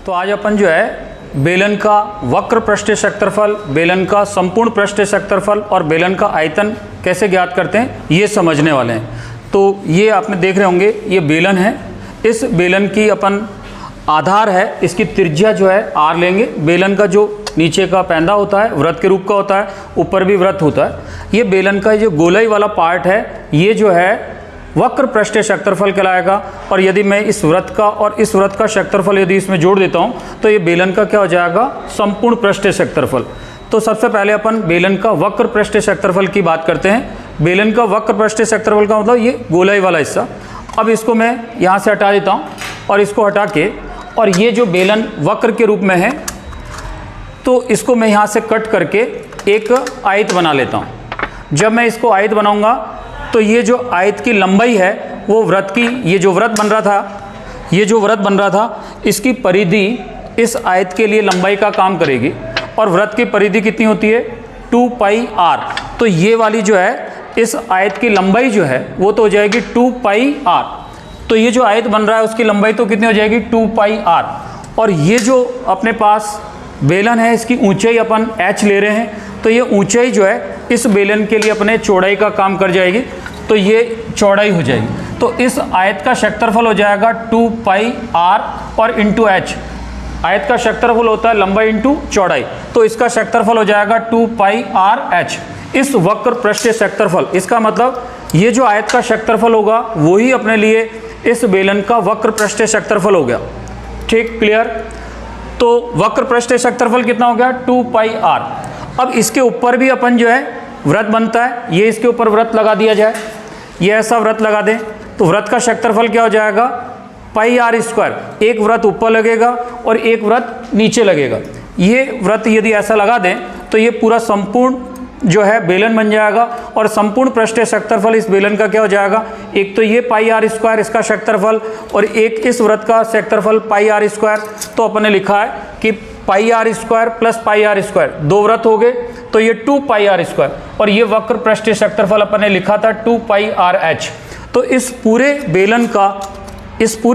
तो आज अपन जो है बेलन का वक्र पृष्ठीय क्षेत्रफल, बेलन का संपूर्ण पृष्ठीय क्षेत्रफल और बेलन का आयतन कैसे ज्ञात करते हैं ये समझने वाले हैं। तो ये आपने देख रहे होंगे, ये बेलन है। इस बेलन की अपन आधार है, इसकी त्रिज्या जो है r लेंगे। बेलन का जो नीचे का पैंदा होता है वृत्त के रूप का होता है, ऊपर भी वृत्त होता है। ये बेलन का जो गोलाई वाला पार्ट है ये जो है वक्र पृष्ठीय क्षेत्रफल कहलाएगा। और यदि मैं इस वृत्त का और इस वृत्त का क्षेत्रफल यदि इसमें जोड़ देता हूँ तो ये बेलन का क्या हो जाएगा, संपूर्ण पृष्ठीय क्षेत्रफल। तो सबसे पहले अपन बेलन का वक्र पृष्ठीय क्षेत्रफल की बात करते हैं। बेलन का वक्र पृष्ठीय क्षेत्रफल का मतलब ये गोलाई वाला हिस्सा। अब इसको मैं यहाँ से हटा देता हूँ और इसको हटा के, और ये जो बेलन वक्र के रूप में है तो इसको मैं यहाँ से कट करके एक आयत बना लेता हूँ। जब मैं इसको आयत बनाऊँगा तो ये जो आयत की लंबाई है वो वृत्त की, ये जो वृत्त बन रहा था, इसकी परिधि इस आयत के लिए लंबाई का काम करेगी। और वृत्त की परिधि कितनी होती है, 2 पाई r। तो ये वाली जो है इस आयत की लंबाई जो है वो तो हो जाएगी 2 पाई r। तो ये जो आयत बन रहा है उसकी लंबाई तो कितनी हो जाएगी, 2 पाई r। और ये जो अपने पास बेलन है इसकी ऊंचाई अपन h ले रहे हैं, तो ये ऊंचाई जो है इस बेलन के लिए अपने चौड़ाई का काम कर जाएगी। तो ये चौड़ाई हो जाएगी। तो इस आयत का क्षेत्रफल हो जाएगा 2 पाई r और इंटू h। आयत का क्षेत्रफल होता है लंबाई इंटू चौड़ाई, तो इसका क्षेत्रफल हो जाएगा 2 पाई r h। इस वक्र पृष्ठीय क्षेत्रफल, इसका मतलब ये जो आयत का क्षेत्रफल होगा वही अपने लिए इस बेलन का वक्र पृष्ठीय क्षेत्रफल हो गया। ठीक, क्लियर। तो वक्र पृष्ठीय क्षेत्रफल कितना हो गया, 2 पाई r। अब इसके ऊपर भी अपन जो है वृत्त बनता है, ये इसके ऊपर वृत्त लगा दिया जाए, ये ऐसा वृत्त लगा दें तो वृत्त का क्षेत्रफल क्या हो जाएगा, पाई r स्क्वायर। एक वृत्त ऊपर लगेगा और एक वृत्त नीचे लगेगा। ये वृत्त यदि ऐसा लगा दें तो ये पूरा संपूर्ण जो है बेलन बन जाएगा। और संपूर्ण पृष्ठीय क्षेत्रफल इस बेलन का क्या हो जाएगा, एक तो ये पाई r स्क्वायर इसका क्षेत्रफल और एक इस वृत्त का क्षेत्रफल पाई r स्क्वायर। तो अपन ने लिखा है कि पाई r square plus pi r square, दो वृत्त हो गए तो ये 2 पाई r स्क्वायर। और ये वक्र पृष्ठीय क्षेत्रफल अपन ने लिखा था 2 पाई r h। तो इस पूरे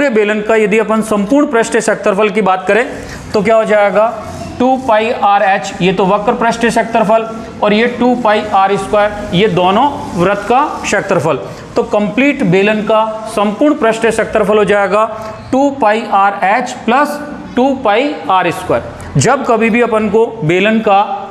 बेलन का यदि अपन संपूर्ण पृष्ठीय क्षेत्रफल की बात करें तो क्या हो जाएगा, 2 पाई r h, ये तो वक्र पृष्ठीय क्षेत्रफल, और ये 2 पाई r स्क्वायर, ये दोनों वृत्त का क्षेत्रफल। तो कंप्लीट बेलन का संपूर्ण पृष्ठीय क्षेत्रफल हो जाएगा 2 पाई r h प्लस 2 पाई r स्क्वायर। जब कभी भी अपन को बेलन का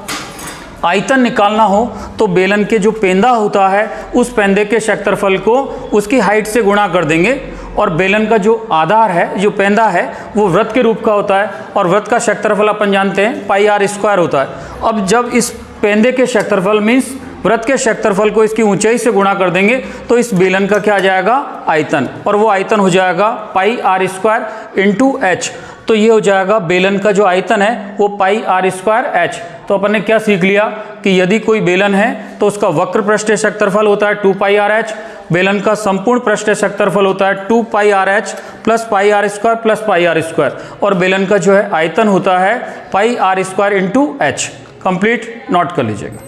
आयतन निकालना हो तो बेलन के जो पेंदा होता है उस पेंदे के क्षेत्रफल को उसकी हाइट से गुणा कर देंगे। और बेलन का जो आधार है, जो पेंदा है, वो वृत्त के रूप का होता है और वृत्त का क्षेत्रफल अपन जानते हैं पाई r स्क्वायर होता है। अब जब इस पेंदे के क्षेत्रफल मीन्स वृत्त के क्षेत्रफल को इसकी ऊंचाई से गुणा कर देंगे तो इस बेलन का क्या आ जाएगा, आयतन। और वो आयतन हो जाएगा पाई r स्क्वायर इंटू h। तो ये हो जाएगा बेलन का जो आयतन है वो पाई r स्क्वायर h। तो अपन ने क्या सीख लिया कि यदि कोई बेलन है तो उसका वक्र पृष्ठीय क्षेत्रफल होता है 2 पाई r h, बेलन का संपूर्ण पृष्ठीय क्षेत्रफल होता है 2 पाई r h plus pi r square plus pi r square, और बेलन का जो है आयतन होता है पाई r square into h। Complete note कर लीजिएगा।